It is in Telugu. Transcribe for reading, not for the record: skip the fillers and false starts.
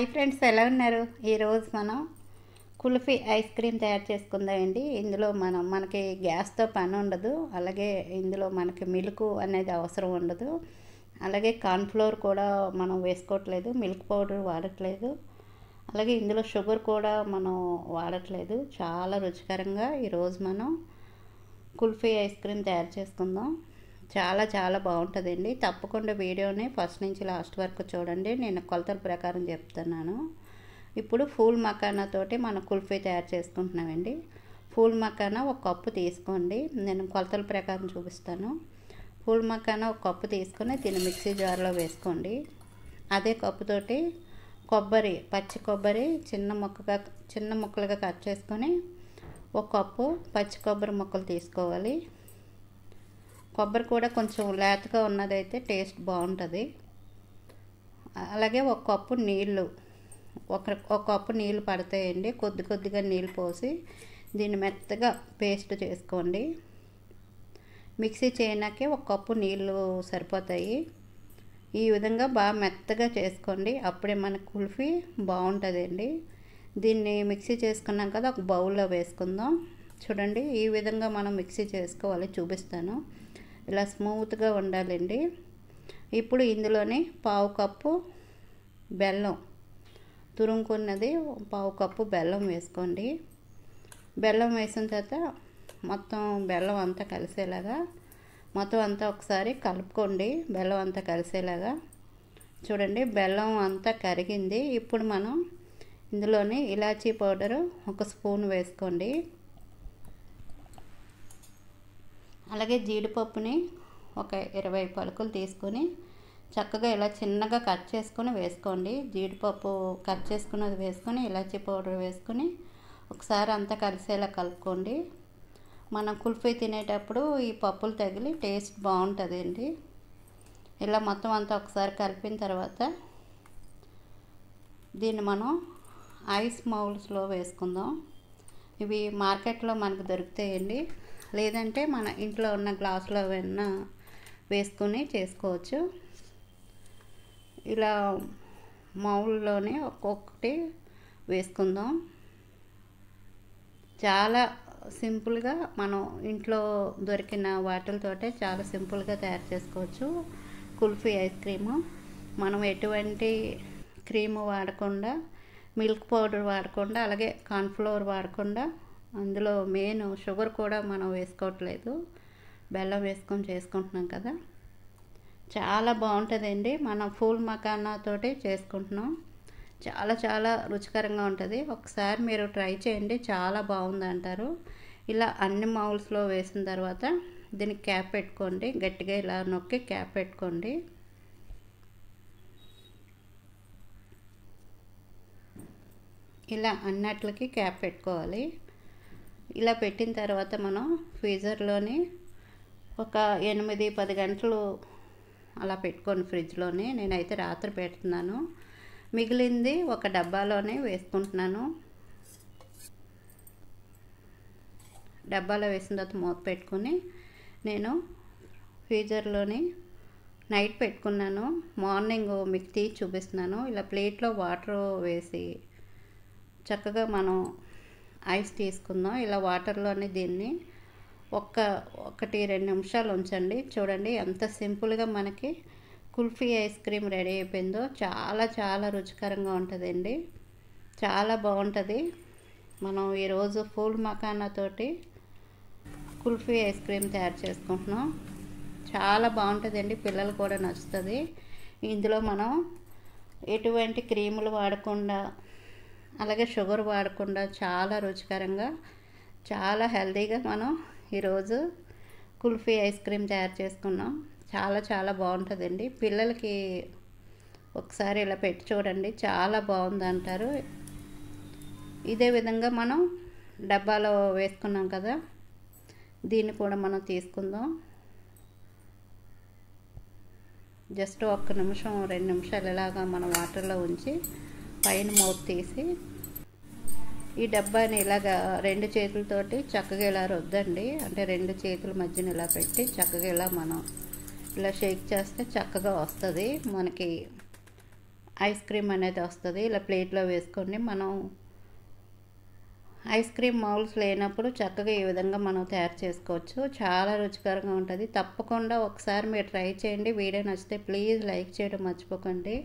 హాయ్ ఫ్రెండ్స్, ఎలా ఉన్నారు? ఈరోజు మనం కుల్ఫీ ఐస్ క్రీమ్ తయారు చేసుకుందామండి. ఇందులో మనకి గ్యాస్తో పని ఉండదు. అలాగే ఇందులో మనకి మిల్క్ అనేది అవసరం ఉండదు. అలాగే కార్న్ఫ్లోర్ కూడా మనం వేసుకోవట్లేదు, మిల్క్ పౌడర్ వాడట్లేదు. అలాగే ఇందులో షుగర్ కూడా మనం వాడట్లేదు. చాలా రుచికరంగా ఈరోజు మనం కుల్ఫీ ఐస్ క్రీమ్ తయారు చేసుకుందాం. చాలా చాలా బాగుంటుందండి. తప్పకుండా వీడియోని ఫస్ట్ నుంచి లాస్ట్ వరకు చూడండి. నేను కొలతల ప్రకారం చెప్తున్నాను. ఇప్పుడు ఫూల్ మకానా తోటి మనం కుల్ఫీ తయారు చేసుకుంటున్నామండి. ఫూల్ మకానా ఒక కప్పు తీసుకోండి. నేను కొలతల ప్రకారం చూపిస్తాను. ఫూల్ మకానా ఒక కప్పు తీసుకొని దీన్ని మిక్సీ జార్లో వేసుకోండి. అదే కప్పుతోటి కొబ్బరి, పచ్చి కొబ్బరి చిన్న ముక్కలుగా కట్ చేసుకొని ఒక కప్పు పచ్చి కొబ్బరి ముక్కలు తీసుకోవాలి. కొబ్బరి కూడా కొంచెం లేతగా ఉన్నదైతే టేస్ట్ బాగుంటుంది. అలాగే ఒక కప్పు నీళ్ళు, ఒక కప్పు నీళ్ళు పడతాయండి. కొద్దిగా నీళ్ళు పోసి దీన్ని మెత్తగా పేస్ట్ చేసుకోండి. మిక్సీ చేయడానికే ఒక కప్పు నీళ్ళు సరిపోతాయి. ఈ విధంగా బాగా మెత్తగా చేసుకోండి. అప్పుడే మన కుల్ఫీ బాగుంటుందండి. దీన్ని మిక్సీ చేసుకున్నాం కదా, ఒక బౌల్లో వేసుకుందాం. చూడండి, ఈ విధంగా మనం మిక్సీ చేసుకోవాలి. చూపిస్తాను. ఇలా స్మూత్గా ఉండాలండి. ఇప్పుడు ఇందులోని పావు కప్పు బెల్లం, తురుముకున్నది పావు కప్పు బెల్లం వేసుకోండి. బెల్లం వేసిన తర్వాత మొత్తం బెల్లం అంతా కలిసేలాగా మొత్తం అంతా ఒకసారి కలుపుకోండి. బెల్లం అంతా కలిసేలాగా చూడండి. బెల్లం అంతా కరిగింది. ఇప్పుడు మనం ఇందులోని ఇలాచీ పౌడరు ఒక స్పూన్ వేసుకోండి. అలాగే జీడిపప్పుని ఒక 20 పలుకులు తీసుకొని చక్కగా ఇలా చిన్నగా కట్ చేసుకొని వేసుకోండి. జీడిపప్పు కట్ చేసుకున్నది వేసుకొని ఇలాచీ పౌడర్ వేసుకొని ఒకసారి అంతా కలిసేలా కలుపుకోండి. మనం కుల్ఫీ తినేటప్పుడు ఈ పప్పులు తగిలి టేస్ట్ బాగుంటుందండి. ఇలా మొత్తం అంతా ఒకసారి కలిపిన తర్వాత దీన్ని మనం ఐస్ మౌల్స్లో వేసుకుందాం. ఇవి మార్కెట్లో మనకు దొరుకుతాయండి. లేదంటే మన ఇంట్లో ఉన్న గ్లాసులో ఏమైనా వేసుకొని చేసుకోవచ్చు. ఇలా మౌల్లోనే ఒక్కొక్కటి వేసుకుందాం. చాలా సింపుల్గా మనం ఇంట్లో దొరికిన వాటితోటే చాలా సింపుల్గా తయారు చేసుకోవచ్చు కుల్ఫీ ఐస్ క్రీము. మనం ఎటువంటి క్రీము వాడకుండా, మిల్క్ పౌడర్ వాడకుండా, అలాగే కార్న్ఫ్లోర్ వాడకుండా, అందులో మెయిన్ షుగర్ కూడా మనం వేసుకోవట్లేదు, బెల్లం వేసుకొని చేసుకుంటున్నాం కదా. చాలా బాగుంటుందండి. మనం ఫూల్ మకానా తోటి చేసుకుంటున్నాం. చాలా చాలా రుచికరంగా ఉంటుంది. ఒకసారి మీరు ట్రై చేయండి, చాలా బాగుంది అంటారు. ఇలా అన్ని మౌల్స్లో వేసిన తర్వాత దీనికి క్యాప్ పెట్టుకోండి. గట్టిగా ఇలా నొక్కి క్యాప్ పెట్టుకోండి. ఇలా అన్నట్లకి క్యాప్ పెట్టుకోవాలి. ఇలా పెట్టిన తర్వాత మనం ఫ్రీజర్లోని ఒక 8-10 గంటలు అలా పెట్టుకోండి ఫ్రిడ్జ్లోనే. నేనైతే రాత్రి పెడుతున్నాను. మిగిలింది ఒక డబ్బాలోనే వేసుకుంటున్నాను. డబ్బాలో వేసిన తర్వాత మూత పెట్టుకొని నేను ఫ్రీజర్లోని నైట్ పెట్టుకున్నాను. మార్నింగ్ మీకు తీసి చూపిస్తున్నాను. ఇలా ప్లేట్లో వాటర్ వేసి చక్కగా మనం ఐస్ తీసుకుందాం. ఇలా వాటర్లోనే దీన్ని 1-2 నిమిషాలు ఉంచండి. చూడండి ఎంత సింపుల్గా మనకి కుల్ఫీ ఐస్ క్రీమ్ రెడీ అయిపోయిందో. చాలా చాలా రుచికరంగా ఉంటుందండి. చాలా బాగుంటుంది. మనం ఈరోజు ఫూల్ మకానా తోటి కుల్ఫీ ఐస్ క్రీమ్ తయారు చేసుకుంటున్నాం. చాలా బాగుంటుందండి. పిల్లలు కూడా నచ్చుతుంది. ఇందులో మనం ఎటువంటి క్రీములు వాడకుండా, అలాగే షుగర్ వాడకుండా చాలా రుచికరంగా, చాలా హెల్తీగా మనం ఈరోజు కుల్ఫీ ఐస్ క్రీమ్ తయారు చేసుకున్నాం. చాలా చాలా బాగుంటుందండి. పిల్లలకి ఒకసారి ఇలా పెట్టి చూడండి, చాలా బాగుంది అంటారు. ఇదే విధంగా మనం డబ్బాలో వేసుకున్నాం కదా, దీన్ని కూడా మనం తీసుకుందాం. జస్ట్ 1 నిమిషం 2 నిమిషాలు ఇలాగా మనం వాటర్లో ఉంచి పైన మూత తీసి ఈ డబ్బాని ఇలాగా 2 చేతులతోటి చక్కగా ఇలా రుద్దండి. అంటే 2 చేతుల మధ్యన ఇలా పెట్టి చక్కగా ఇలా మనం ఇలా షేక్ చేస్తే చక్కగా వస్తుంది మనకి ఐస్ క్రీమ్ అనేది వస్తుంది. ఇలా ప్లేట్లో వేసుకొని మనం ఐస్ క్రీమ్ మౌల్స్ లేనప్పుడు చక్కగా ఈ విధంగా మనం తయారు చేసుకోవచ్చు. చాలా రుచికరంగా ఉంటుంది. తప్పకుండా ఒకసారి మీరు ట్రై చేయండి. వీడియో నచ్చితే ప్లీజ్ లైక్ చేయడం మర్చిపోకండి.